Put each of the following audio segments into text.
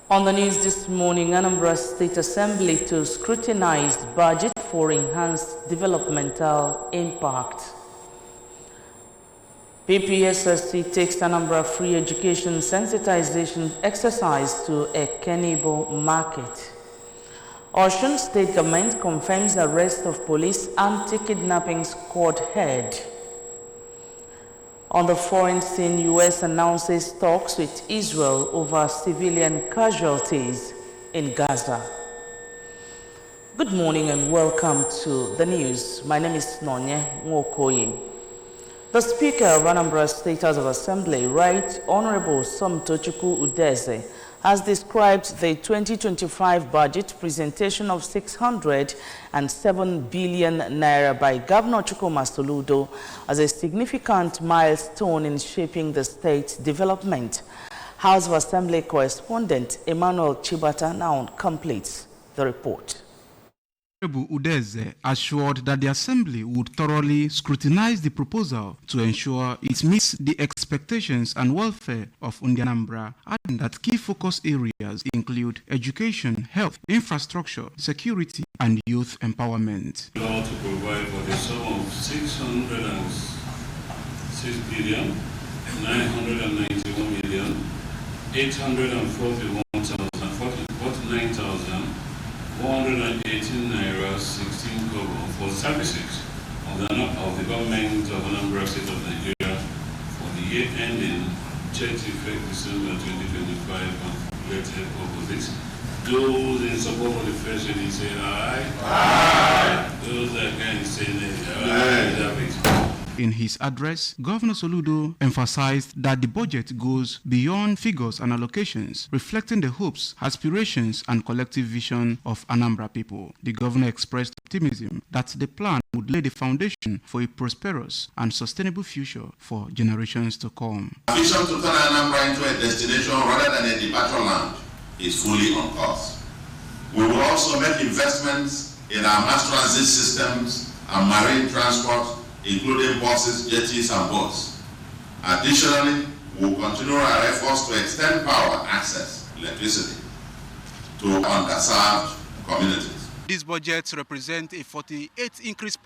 On the news this morning, Anambra State Assembly to scrutinize budget for enhanced developmental impact. PPSSC takes Anambra free education sensitization exercise to a Kenibo market. Osun State government confirms arrest of police anti-kidnapping squad head. On the foreign scene, U.S. announces talks with Israel over civilian casualties in Gaza. Good morning and welcome to the news. My name is Nonye Nwokoye. The Speaker of Anambra State House of Assembly, Right Honorable Somtochukwu Udeze, has described the 2025 budget presentation of 607 billion naira by Governor Chukwuma Soludo as a significant milestone in shaping the state's development. House of Assembly correspondent Emmanuel Chibata now completes the report. Honorable Udeze assured that the Assembly would thoroughly scrutinize the proposal to ensure it meets the expectations and welfare of Anambra, adding that key focus areas include education, health, infrastructure, security, and youth empowerment. Law to provide for the sum of 606 billion, 991 million, 841,418 naira 16 kobo for services of the government of Anambra State of Nigeria for the year ending 31st December 2025 and related purposes. Those in support of the first reading say aye. Aye. Those against say nay. Aye. In his address, Governor Soludo emphasized that the budget goes beyond figures and allocations, reflecting the hopes, aspirations, and collective vision of Anambra people. The governor expressed optimism that the plan would lay the foundation for a prosperous and sustainable future for generations to come. Our vision to turn Anambra into a destination rather than a departure land is fully on course. We will also make investments in our mass transit systems and marine transport, including buses, jetties, and boats. Additionally, we will continue our efforts to extend power access, electricity, to underserved communities. This budget represents a 48% increase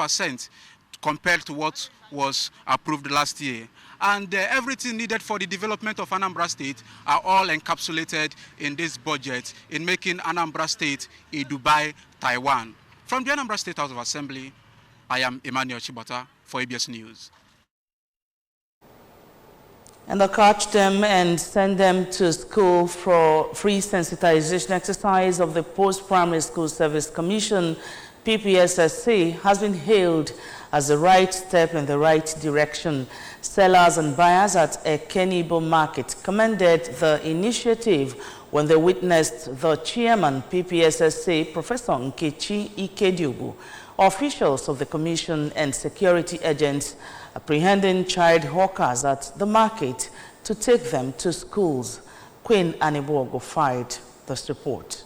compared to what was approved last year. And everything needed for the development of Anambra State are all encapsulated in this budget in making Anambra State a Dubai, Taiwan. From the Anambra State House of Assembly, I am Emmanuel Chibata for ABS News. And they'll catch them and send them to school for free sensitization exercise of the Post-Primary School Service Commission, PPSSC, has been hailed as the right step in the right direction. Sellers and buyers at a Kenibo market commended the initiative when they witnessed the chairman, PPSSC, Professor Nkechi Ikediugu, officials of the commission and security agents apprehending child hawkers at the market to take them to schools. Queen Anibogo filed this report.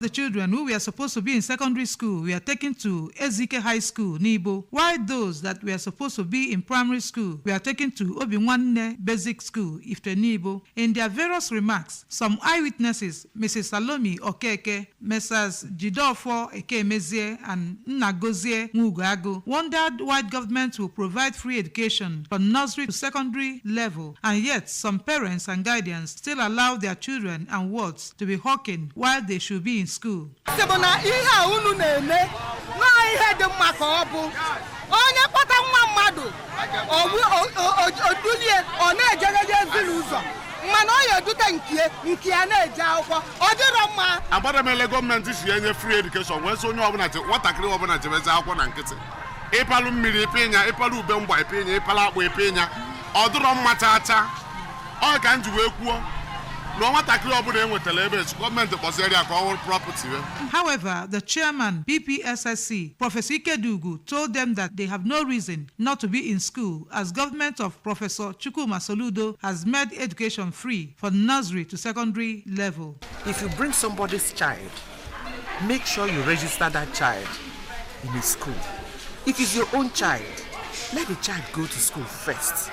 The children who were supposed to be in secondary school were taken to Ezike High School, Nibo, while those that were supposed to be in primary school were taken to Obinwanne Basic School, Ifte Nibo. In their various remarks, some eyewitnesses, Mrs. Salomi Okeke, Messrs. Jidofo Ekemezie, and Nnagozie Mugago, wondered why government will provide free education from nursery to secondary level, and yet some parents and guardians still allow their children and wards to be hawking while they should be in school. Government is free education. When so no what a crew of an Epalu Miri Pena, Epalu Bemba Pena, Epala Pena, Odron Matata, all kinds of work. However, the chairman, PPSSC, Professor Ikedugu, told them that they have no reason not to be in school as government of Professor Chukwuma Soludo has made education free from nursery to secondary level. If you bring somebody's child, make sure you register that child in a school. If it's your own child, let the child go to school first.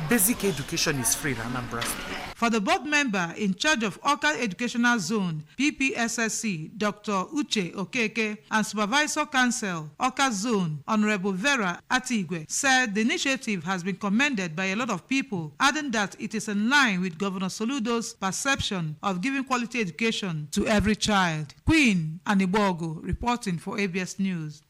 Basic education is free in Anambra State. For the board member in charge of Awka Educational Zone, PPSSC, Dr. Uche Okeke, and Supervisor Council, Awka Zone, Honorable Vera Atigwe, said the initiative has been commended by a lot of people, adding that it is in line with Governor Soludo's perception of giving quality education to every child. Queen Anibogo reporting for ABS News.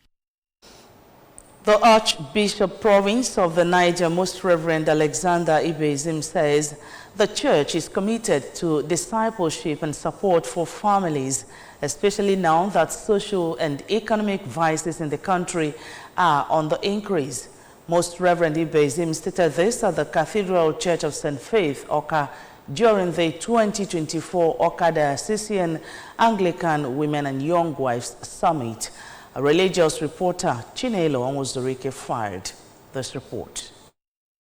The Archbishop Province of the Niger, Most Reverend Alexander Ibezim, says the church is committed to discipleship and support for families, especially now that social and economic vices in the country are on the increase. Most Reverend Ibezim stated this at the Cathedral Church of St. Faith, Awka, during the 2024 Awka Diocesan Anglican Women and Young Wives Summit. A religious reporter, Chinelo Onwuzurike, fired this report.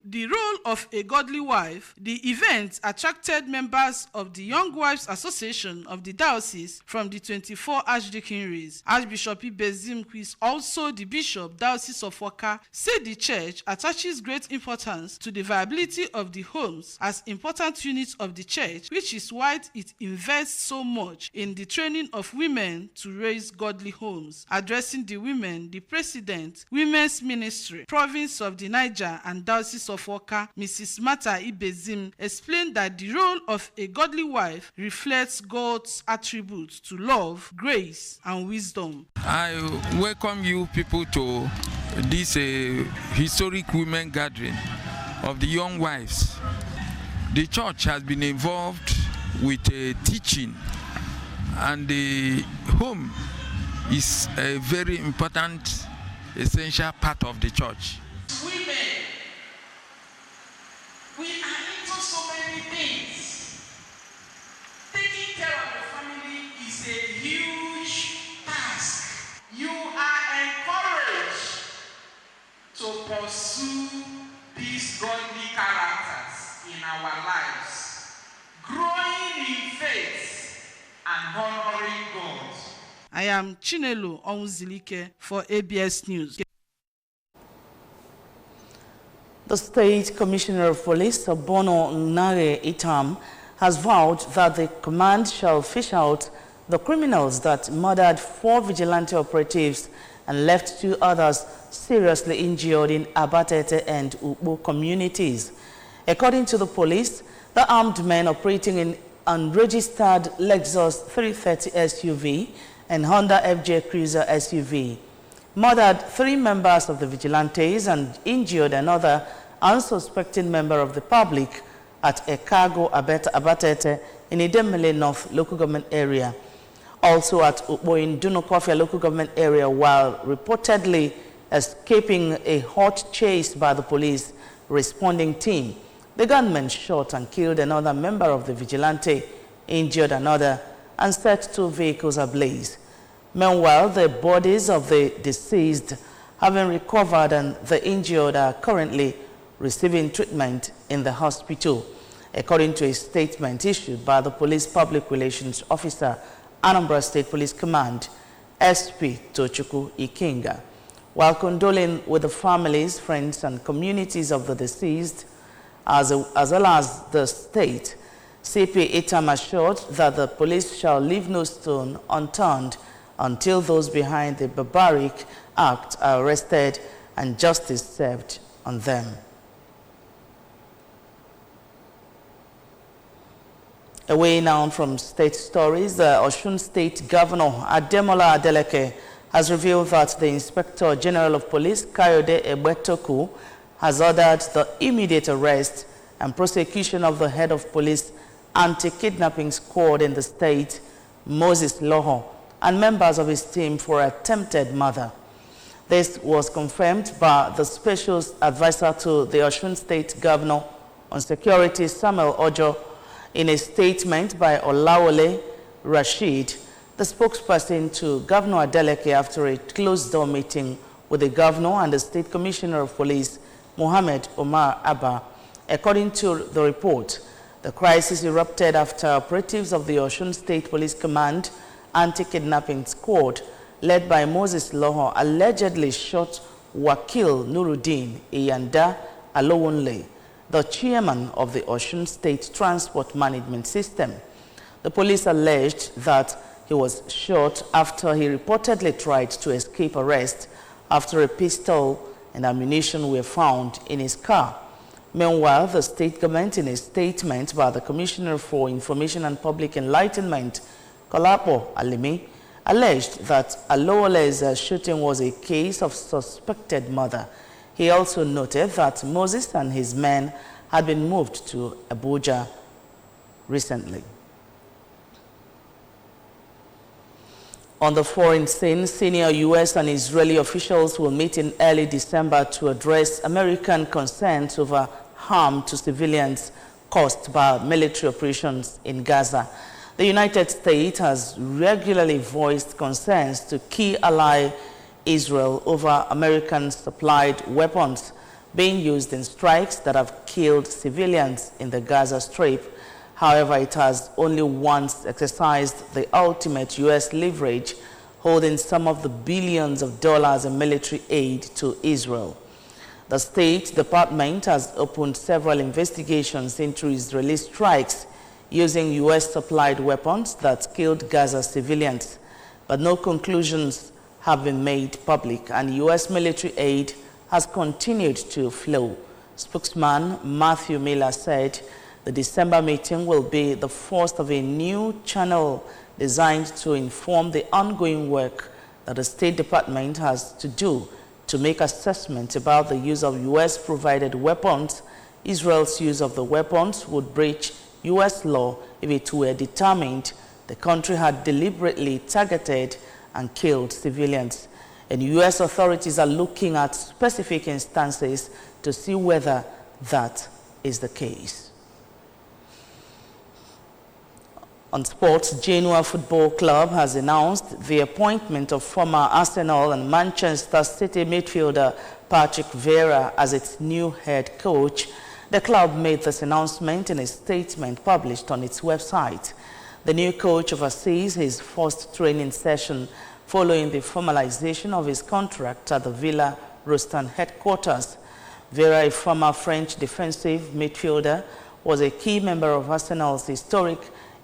The role of a godly wife, the event attracted members of the Young Wives Association of the Diocese from the 24 archdeaconries. Archbishop Ibezim, who is also the Bishop, Diocese of Awka, said the church attaches great importance to the viability of the homes as important units of the church, which is why it invests so much in the training of women to raise godly homes. Addressing the women, the President, Women's Ministry, Province of the Niger and Diocese of Awka, Mrs. Mata Ibezim, explained that the role of a godly wife reflects God's attributes to love, grace, and wisdom. I welcome you people to this historic women gathering of the young wives. The church has been involved with teaching, and the home is a very important, essential part of the church. Women, we are into so many things. Taking care of the family is a huge task. You are encouraged to pursue these godly characters in our lives, growing in faith and honoring God. I am Chinelo Onwuzurike for ABS News. The State Commissioner of Police, Bono Nare Itam, has vowed that the command shall fish out the criminals that murdered 4 vigilante operatives and left 2 others seriously injured in Abatete and Ubu communities. According to the police, the armed men operating in unregistered Lexus 330 SUV and Honda FJ Cruiser SUV murdered 3 members of the vigilantes and injured another unsuspecting member of the public at Ekago Abatete in Idemele North local government area. Also at Ukbo in Dunukofia local government area, while reportedly escaping a hot chase by the police responding team, the gunmen shot and killed another member of the vigilante, injured another, and set 2 vehicles ablaze. Meanwhile, the bodies of the deceased have been recovered and the injured are currently receiving treatment in the hospital, according to a statement issued by the Police Public Relations Officer, Anambra State Police Command, SP Tochukwu Ikenga. While condoling with the families, friends, and communities of the deceased, as well as the state, CP Itam assured that the police shall leave no stone unturned until those behind the barbaric act are arrested and justice served on them. Away now from state stories, the Osun State Governor Ademola Adeleke has revealed that the Inspector General of Police, Kayode Egbetoku, has ordered the immediate arrest and prosecution of the head of police anti-kidnapping squad in the state, Moses Loho, and members of his team for attempted murder. This was confirmed by the Special Advisor to the Osun State Governor on Security, Samuel Ojo, in a statement by Olawole Rashid, the spokesperson to Governor Adeleke, after a closed-door meeting with the Governor and the State Commissioner of Police, Mohammed Omar Abba. According to the report, the crisis erupted after operatives of the Osun State Police Command anti-kidnapping squad, led by Moses Loho, allegedly shot Wakil Nuruddin Iyanda Alowonle, the chairman of the Osun State Transport Management System. The police alleged that he was shot after he reportedly tried to escape arrest after a pistol and ammunition were found in his car. Meanwhile, the state government, in a statement by the Commissioner for Information and Public Enlightenment, Kolapo Alimi, alleged that Alowole's shooting was a case of suspected murder. He also noted that Moses and his men had been moved to Abuja recently. On the foreign scene, senior U.S. and Israeli officials will meet in early December to address American concerns over harm to civilians caused by military operations in Gaza. The United States has regularly voiced concerns to key ally Israel over American-supplied weapons being used in strikes that have killed civilians in the Gaza Strip. However, it has only once exercised the ultimate U.S. leverage, holding some of the billions of dollars in military aid to Israel. The State Department has opened several investigations into Israeli strikes using U.S.-supplied weapons that killed Gaza civilians, but no conclusions have been made public, and U.S. military aid has continued to flow. Spokesman Matthew Miller said the December meeting will be the first of a new channel designed to inform the ongoing work that the State Department has to do to make assessments about the use of U.S.-provided weapons. Israel's use of the weapons would breach U.S. law if it were determined the country had deliberately targeted and killed civilians. And U.S. authorities are looking at specific instances to see whether that is the case. On sports, Genoa Football Club has announced the appointment of former Arsenal and Manchester City midfielder Patrick Vieira as its new head coach. The club made this announcement in a statement published on its website. The new coach oversees his first training session following the formalization of his contract at the Villa Rostand headquarters. Vieira, a former French defensive midfielder, was a key member of Arsenal's historic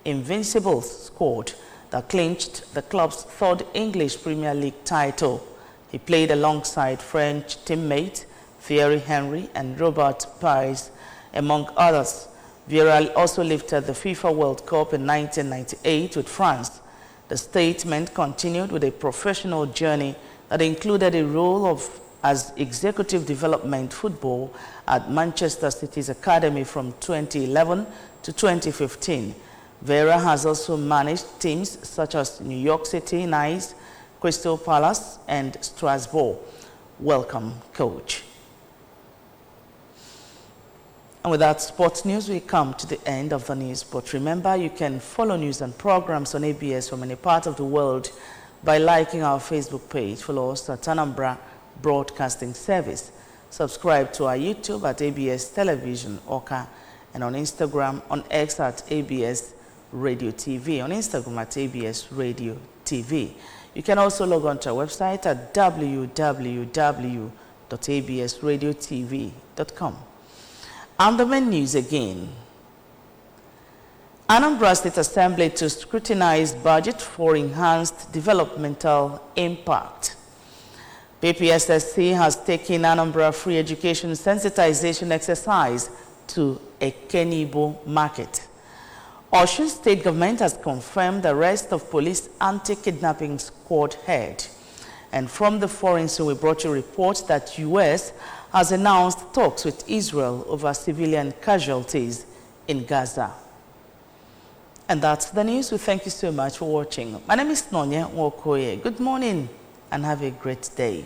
Invincibles squad that clinched the club's third English Premier League title. He played alongside French teammates Thierry Henry and Robert Pires, among others. Vieira also lifted the FIFA World Cup in 1998 with France. The statement continued with a professional journey that included a role as executive development football at Manchester City's academy from 2011 to 2015. Vieira has also managed teams such as New York City, Nice, Crystal Palace, and Strasbourg. Welcome, coach. And with that sports news, we come to the end of the news. But remember, you can follow news and programs on ABS from any part of the world by liking our Facebook page. Follow us at Anambra Broadcasting Service. Subscribe to our YouTube at ABS Television, Oka, and on Instagram, on X at ABS Radio TV, on Instagram at ABS Radio TV. You can also log on to our website at www.absradiotv.com. And the main news again. Anambra State Assembly to scrutinize budget for enhanced developmental impact. PPSSC has taken Anambra free education sensitization exercise to a Kenibo market. Osun State Government has confirmed the arrest of police anti-kidnapping squad head. And from the foreign scene, we brought you reports that U.S. has announced talks with Israel over civilian casualties in Gaza. And that's the news. We thank you so much for watching. My name is Nonya Nwokoye. Good morning and have a great day.